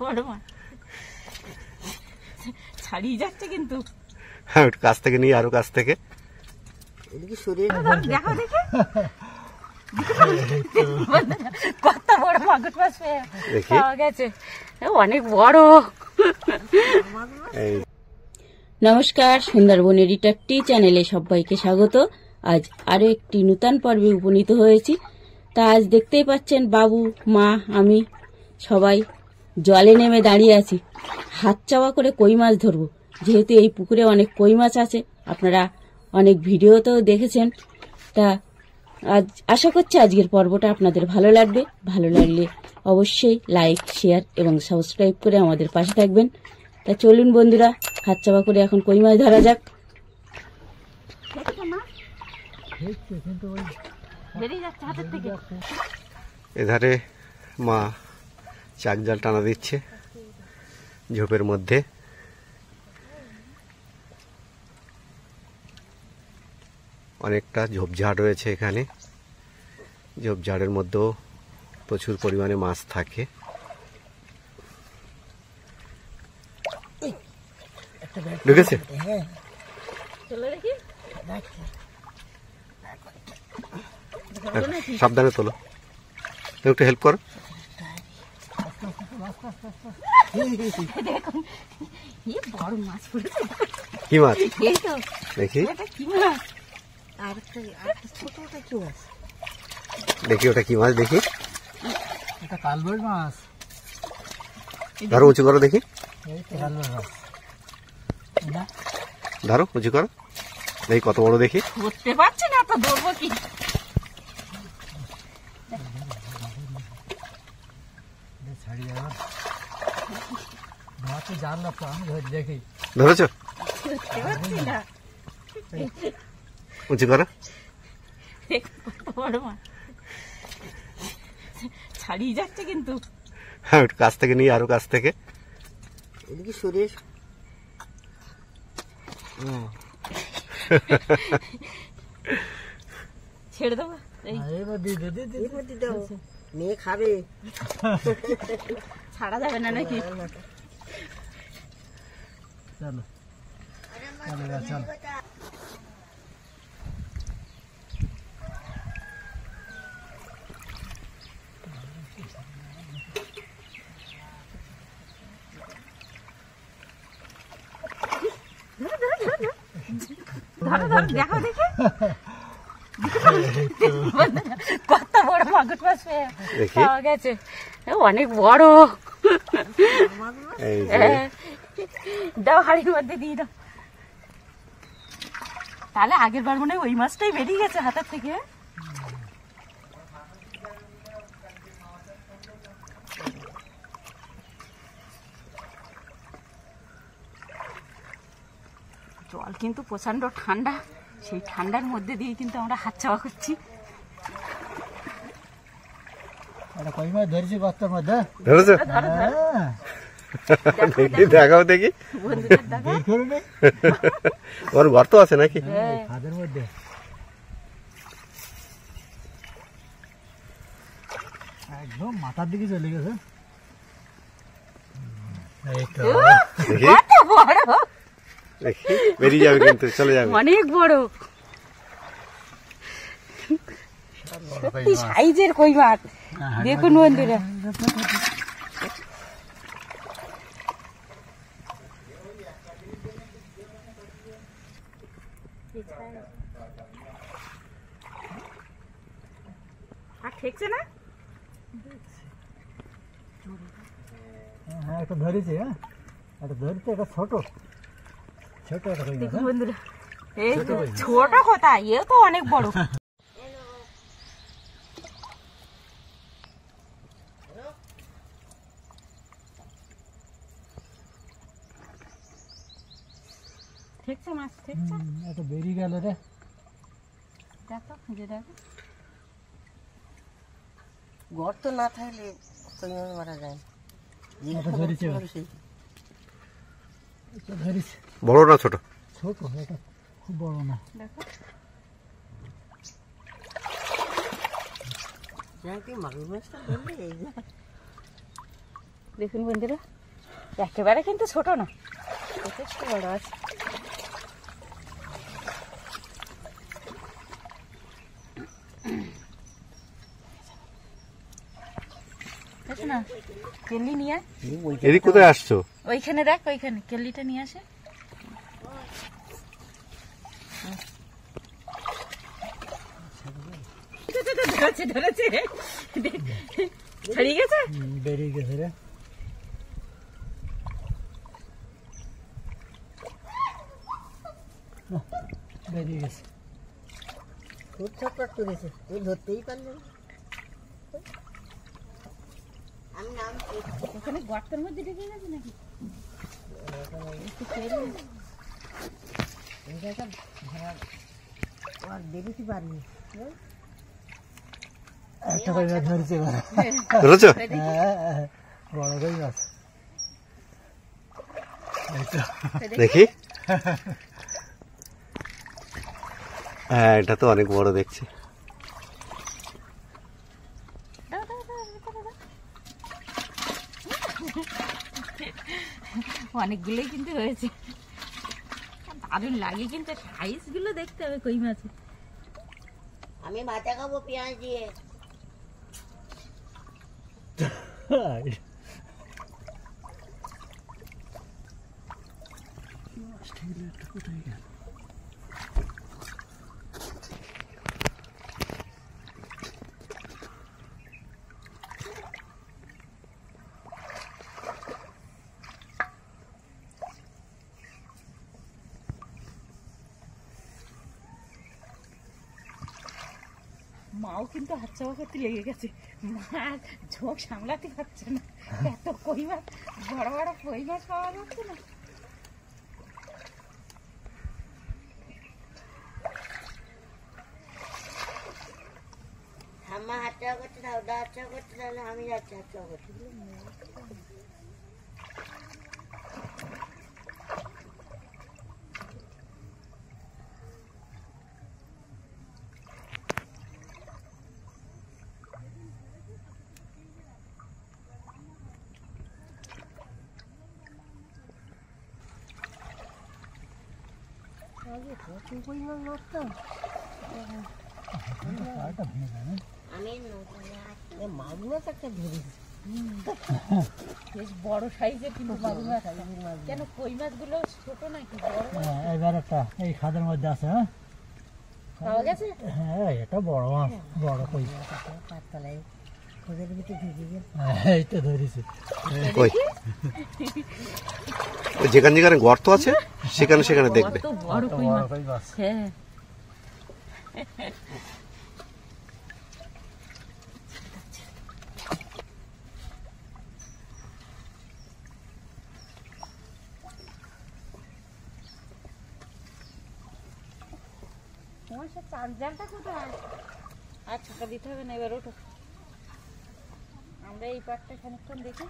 বড় মাছ ছাড়িয়ে যাচ্ছে কিন্তু। হ্যাঁ, কাছ থেকে নিয়ে আরো কাছ থেকে দেখো দেখে কত বড় মাগুর মাছ পাওয়া গেছে, অনেক বড়। নমস্কার, সুন্দরবন এডিটর টি চ্যানেলে সবাইকে স্বাগত। আজ আরো একটি নূতন পর্বে উপনীত হয়েছি। তা আজ দেখতেই পাচ্ছেন, বাবু, মা, আমি সবাই জলে নেমে দাঁড়িয়ে আছি। হাত চাওয়া করে কই মাছ ধরবো, যেহেতু এই পুকুরে অনেক কই মাছ আছে। আপনারা অনেক ভিডিওতেও দেখেছেন। তা আজ আশা করছি আজকের পর্বটা আপনাদের ভালো লাগবে। ভালো লাগলে অবশ্যই লাইক, শেয়ার এবং সাবস্ক্রাইব করে আমাদের পাশে থাকবেন। তা চলুন বন্ধুরা, হাত চাওয়া করে এখন কই মাছ ধরা যাক। এধারে মা চাক জাল টানা দিচ্ছে ঝোপের মধ্যে। অনেকটা ঝোপঝাড় রয়েছে এখানে। ঝোপঝাড়ের মধ্যেও প্রচুর পরিমাণে মাছ থাকে। ঢুকেছে? সাবধানে তোলো, একটু হেল্প করো। কি মাছ দেখি? দেখি ওটা কি মাছ দেখি। ধরো, উঁচু করো দেখি। ধরো, উঁচু করো দেখি কত বড় দেখি। ধরতে পারছি না তো, ধরবো কি? ধরেছো? উঁচু করো। বড় মাছ ছাড়িয়ে যাচ্ছে কিন্তু। হ্যাঁ, কাছ থেকে নিয়ে আরো কাছ থেকে ছেড়ে দেবো। মেয়ে খাবে, ছাড়া যাবে না নাকি? চলো চলো। দেখো দেখে কত বড় মাগুর মাছ পাওয়া গেছে, অনেক বড়। দাও, হাড়ির মধ্যে দিয়ে দাও। তাহলে আগের বার মনে হয় ওই মাছটাই বেরিয়ে গেছে হাতের থেকে। জল কিন্তু প্রচন্ড ঠান্ডা, সেই ঠান্ডার মধ্যে দিয়ে কিন্তু আমরা হাত চাওয়া করছি। দেখাও দেখি। ওর গর্ত আছে নাকি? একদম মাথার দিকে চলে গেছে। বেরিয়ে যাবে কিন্তু, চলে যাবে। অনেক বড় সাইজের কই মাছ, দেখুন বন্ধুরা। আর ঠেকছে না? হ্যাঁ, একটা ধরেছে। হ্যাঁ, একটা ধরেছে, একটা ছোট ছোট একটা কই মাছ। বন্ধুরা, এই ছোট কোথায়, এ তো অনেক বড়। ঠেকছে মাছ, ঠেকছে। এটা বেরিয়ে গেল রে। দেখো, খুঁজে দেখো। গর্ত না থাকলে কই মাছ মারা যায় না। বড় না ছোট? ছোট, এটা খুব বড় না। দেখো, মাগুর মাছটা ধরলে এই যে দেখুন বন্ধুরা, একেবারে কিন্তু ছোট না, যথেষ্ট বড় আছে। না কেল্লি নিয়ে এদিক কোথায় আসছো? ওইখানে দেখ, ওইখানে কেল্লিটা নিয়ে আসে। ধরেছে ধরেছে, ছাড়িয়ে গেছে, বেরিয়ে গেছে রে। বেরিয়ে গেছে, খুব ছটপট করেছে, তুই ধরতেই পারলি না। ওখানে গর্তের মধ্যে ঢুকে গেছে নাকি? দেখেছি পারিনি, একটা কই মাছ ধরেছে, ধরেছো? বড় কই মাছ দেখি। হ্যাঁ, এটা তো অনেক বড় দেখছি। অনেকগুলোই কিন্তু হয়েছে, দারুণ লাগে কিন্তু সাইজ গুলো দেখতে হবে কই মাছে। আমি ভাজা খাবো পেঁয়াজ দিয়ে। মাও কিন্তু হাত চাওয়া করতে লেগে গেছে, মা ঝোঁক সামলাতে পারছে না, এত কই মাছ, বড় বড় কই মাছ পাওয়া যাচ্ছে না। ঠাম্মা হাত চাওয়া করতে দাও, ওটা হাত চাওয়া করতে, তাহলে আমি যাচ্ছি হাত চাওয়া করতে। মাগুর মাছ একটা ধরেছি, বেশ বড় সাইজের কিন্তু মাগুর মাছ। কেন কই মাছগুলো ছোট নাকি বড়? এবার একটা এই খাদের মধ্যে আছে। হ্যাঁ পাওয়া গেছে? হ্যাঁ, এটা বড় মাছ, বড় কই। পাতলায় খোঁজের ভিতরে ঢুকে গেল। এই তো ধরেছি। কই? যেখানে যেখানে গর্ত আছে সেখানে সেখানে দেখবে। কত বড় কই মাছ। কই মাছ। হ্যাঁ, তোমার সে চার জালটা কোথায়? আর ছাকা দিতে হবে না, এবার ওঠো, আমরা এই পাটটা খানিকক্ষণ দেখি।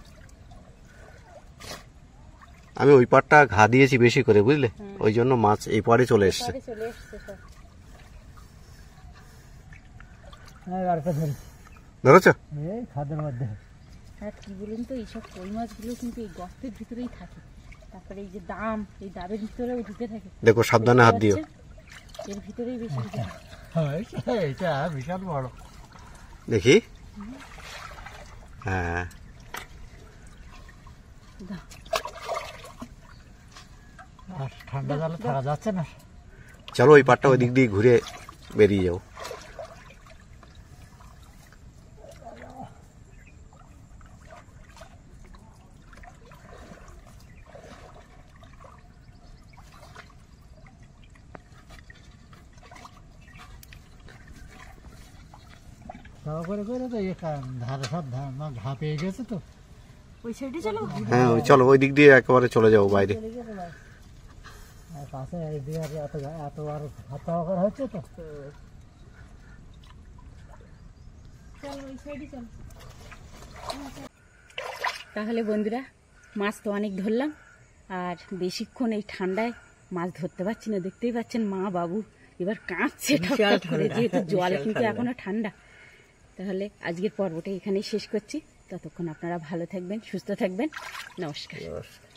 আমি ওই পাটটা ঘা দিয়েছি বেশি করে, বুঝলে, ওই জন্য মাছ এই পাড়ে চলে এসছে। পরে চলে এসছে সব। এবার একটা ধরেছি, ধরেছো? এই খাদের মধ্যে। আর কি বলুন তো, এইসব কই মাছগুলো কিন্তু এই গর্তের ভিতরেই থাকে, তারপরে এই যে দাম, এই দামের ভিতরেও ঢুকে থাকে। দেখো, সাবধানে হাত দিও। এর ভিতরেই বেশি ঢুকে থাকে। এটা বিশাল বড়। দেখি। হ্যাঁ, দাও। আর ঠান্ডা জলে থাকা যাচ্ছে না। চলো ওই পাটটা ওই দিক দিয়ে ঘুরে বেরিয়ে যাও। করে করে তো ধারে সব ঘা পেয়ে গেছে তো। ওই সাইডে চলো। হ্যাঁ, ওই চলো ওই দিক দিয়ে একেবারে চলে যাও বাইরে। আর পাশে এদিকে এত আর হাত চাওয়া করা হচ্ছে তো। তাহলে বন্ধুরা, মাছ তো অনেক ধরলাম, আর বেশিক্ষণ এই ঠান্ডায় মাছ ধরতে পারছি না। দেখতেই পাচ্ছেন মা বাবু এবার কাঁপছে ঠকঠক করে, যেহেতু জল কিন্তু এখনো ঠান্ডা। তাহলে আজকের পর্বটা এখানেই শেষ করছি। তো ততক্ষণ আপনারা ভালো থাকবেন, সুস্থ থাকবেন। নমস্কার। নমস্কার।